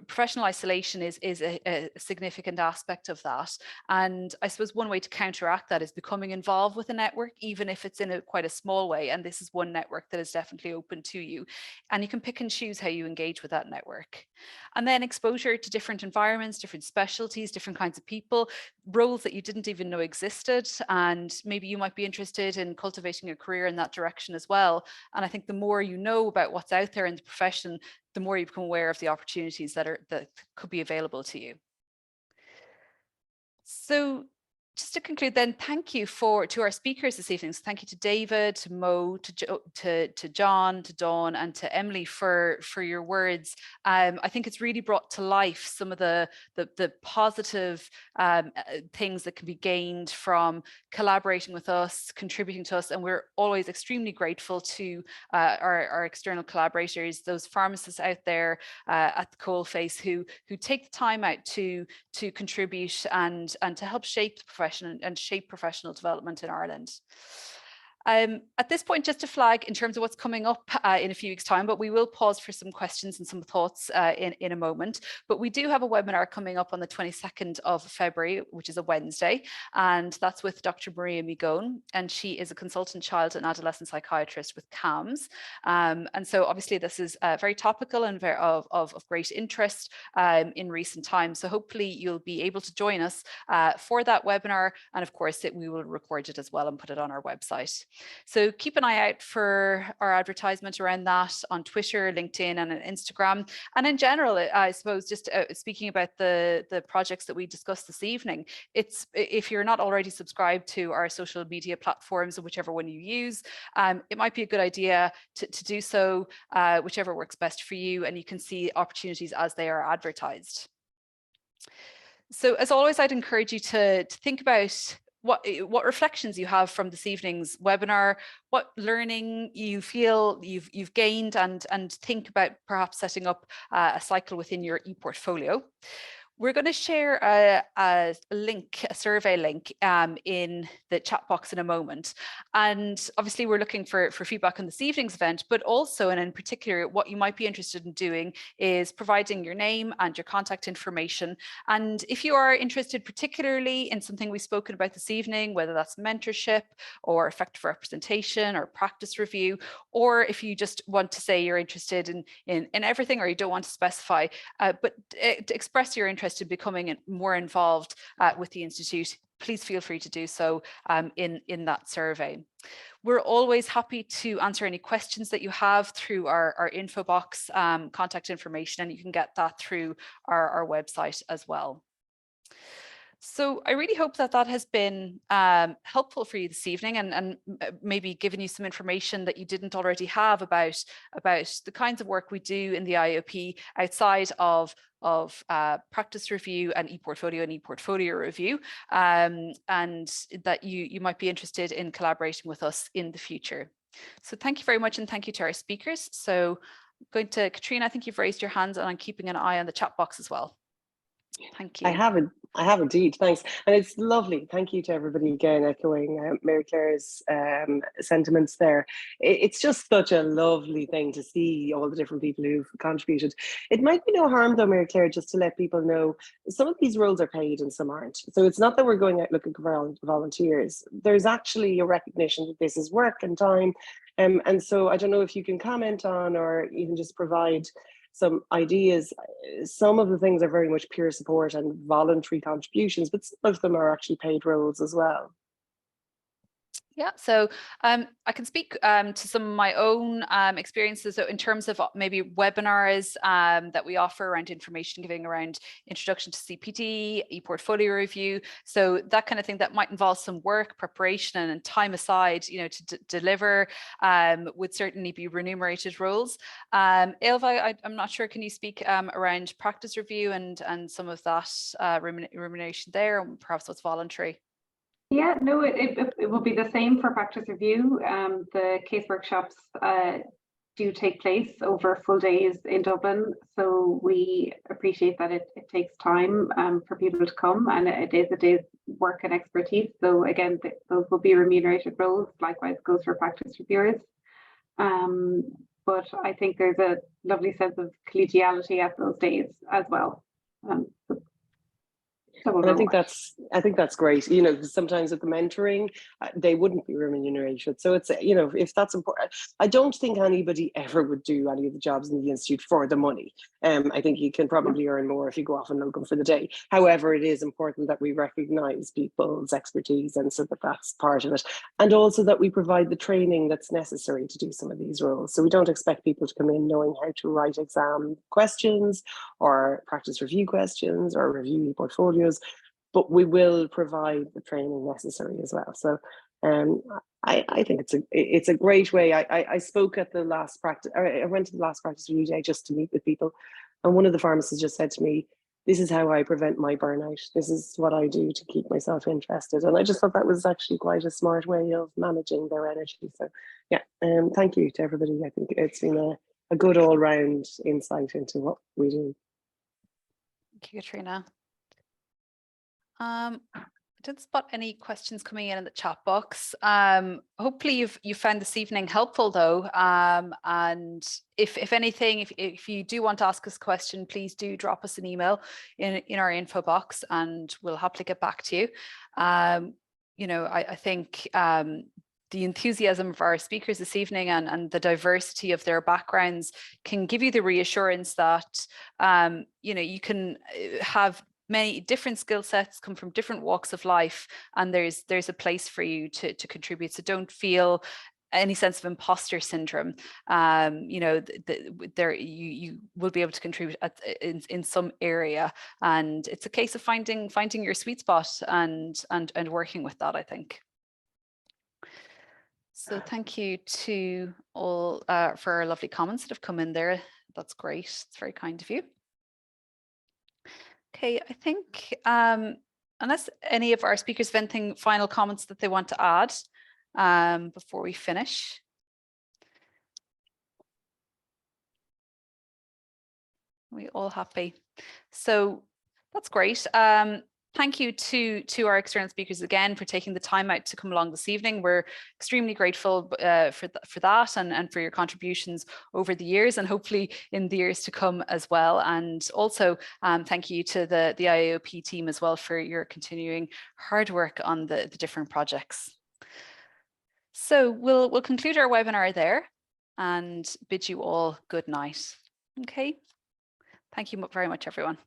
professional isolation is a significant aspect of that. And I suppose one way to counteract that is becoming involved with a network, even if it's in quite a small way. And this is one network that is definitely open to you. And you can pick and choose how you engage with that network. And then exposure to different environments, different specialties, different kinds of people, roles that you didn't even know existed. And maybe you might be interested in cultivating a career in that direction as well. And I think the more you know about what's out there in the profession, the more you become aware of the opportunities that could be available to you. So just to conclude then, thank you to our speakers this evening. So thank you to David, to Mo, to John, to Dawn, and to Emily for your words. I think it's really brought to life some of the positive things that can be gained from collaborating with us, contributing to us, and we're always extremely grateful to our external collaborators, those pharmacists out there at the coalface who take the time out to contribute and to help shape the profession and shape professional development in Ireland. At this point, just to flag in terms of what's coming up in a few weeks' time, but we will pause for some questions and some thoughts in a moment. But we do have a webinar coming up on the 22nd of February, which is a Wednesday, and that's with Dr. Maria Migone, and she is a consultant child and adolescent psychiatrist with CAMS. And so obviously this is very topical and very of great interest in recent times. So hopefully you'll be able to join us for that webinar, and of course we will record it as well and put it on our website. So keep an eye out for our advertisement around that on Twitter, LinkedIn, and on Instagram. And in general, I suppose just speaking about the projects that we discussed this evening, if you're not already subscribed to our social media platforms, whichever one you use, it might be a good idea to do so, whichever works best for you, and you can see opportunities as they are advertised. So as always, I'd encourage you to think about what reflections you have from this evening's webinar, what learning you feel you've gained, and think about perhaps setting up a cycle within your e-portfolio. We're going to share a link, a survey link in the chat box in a moment. And obviously we're looking for feedback on this evening's event, but also, and in particular, what you might be interested in doing is providing your name and your contact information. And if you are interested particularly in something we've spoken about this evening, whether that's mentorship or effective representation or practice review, or if you just want to say you're interested in everything, or you don't want to specify, but to express your interest in becoming more involved with the Institute, please feel free to do so in that survey. We're always happy to answer any questions that you have through our info box contact information, and you can get that through our website as well. So I really hope that that has been helpful for you this evening, and maybe given you some information that you didn't already have about the kinds of work we do in the IIOP outside of practice review and ePortfolio and ePortfolio review, and that you might be interested in collaborating with us in the future. So thank you very much, and thank you to our speakers. So going to Catriona, I think you've raised your hands, and I'm keeping an eye on the chat box as well. Thank you. I have indeed, thanks. And it's lovely. Thank you to everybody again, echoing Mary Claire's sentiments there. It's just such a lovely thing to see all the different people who've contributed. It might be no harm though, Mary Claire, just to let people know some of these roles are paid and some aren't. So it's not that we're going out looking for volunteers. There's actually a recognition that this is work and time. And so I don't know if you can comment on, or even just provide some ideas. Some of the things are very much peer support and voluntary contributions, but some of them are actually paid roles as well. Yeah, so I can speak to some of my own experiences. So in terms of maybe webinars that we offer around information giving around introduction to CPD, ePortfolio review. So that kind of thing that might involve some work, preparation and time aside, you know, to deliver would certainly be remunerated roles. Ailbhe, I'm not sure, can you speak around practice review and some of that remuneration there, or perhaps what's voluntary? Yeah, no, it will be the same for practice review. The case workshops do take place over full days in Dublin, so we appreciate that it takes time for people to come, and it is a day's work and expertise. So again, those will be remunerated roles. Likewise goes for practice reviewers. But I think there's a lovely sense of collegiality at those days as well. And I think that's great. You know, because sometimes with the mentoring, they wouldn't be remunerated. So it's, you know, if that's important, I don't think anybody ever would do any of the jobs in the Institute for the money. I think you can probably earn more if you go off and locum for the day. However, it is important that we recognise people's expertise, and so that's part of it. And also that we provide the training that's necessary to do some of these roles. So we don't expect people to come in knowing how to write exam questions or practice review questions or review portfolios, but we will provide the training necessary as well. So I think it's a great way. I spoke at the last practice, I went to the last practice review day just to meet with people, and one of the pharmacists just said to me, "This is how I prevent my burnout. This is what I do to keep myself interested." And I just thought that was actually quite a smart way of managing their energy. So yeah, thank you to everybody. I think it's been a good all-round insight into what we do. Thank you, Catriona. I didn't spot any questions coming in the chat box. Hopefully you found this evening helpful though. And if anything, if you do want to ask us a question, please do drop us an email in our info box and we'll happily get back to you. You know, I think the enthusiasm of our speakers this evening and the diversity of their backgrounds can give you the reassurance that, you know, you can have many different skill sets, come from different walks of life, and there's a place for you to contribute. So don't feel any sense of imposter syndrome. You know, you will be able to contribute in some area, and it's a case of finding your sweet spot and working with that, I think. So thank you to all for our lovely comments that have come in there. That's great. It's very kind of you. Okay, I think unless any of our speakers have anything final comments that they want to add before we finish. We all happy. So That's great. Thank you to our external speakers again for taking the time out to come along this evening. We're extremely grateful for that and for your contributions over the years, and hopefully in the years to come as well. And also thank you to the IIOP team as well for your continuing hard work on the different projects. So we'll conclude our webinar there and bid you all good night. Okay. Thank you very much, everyone.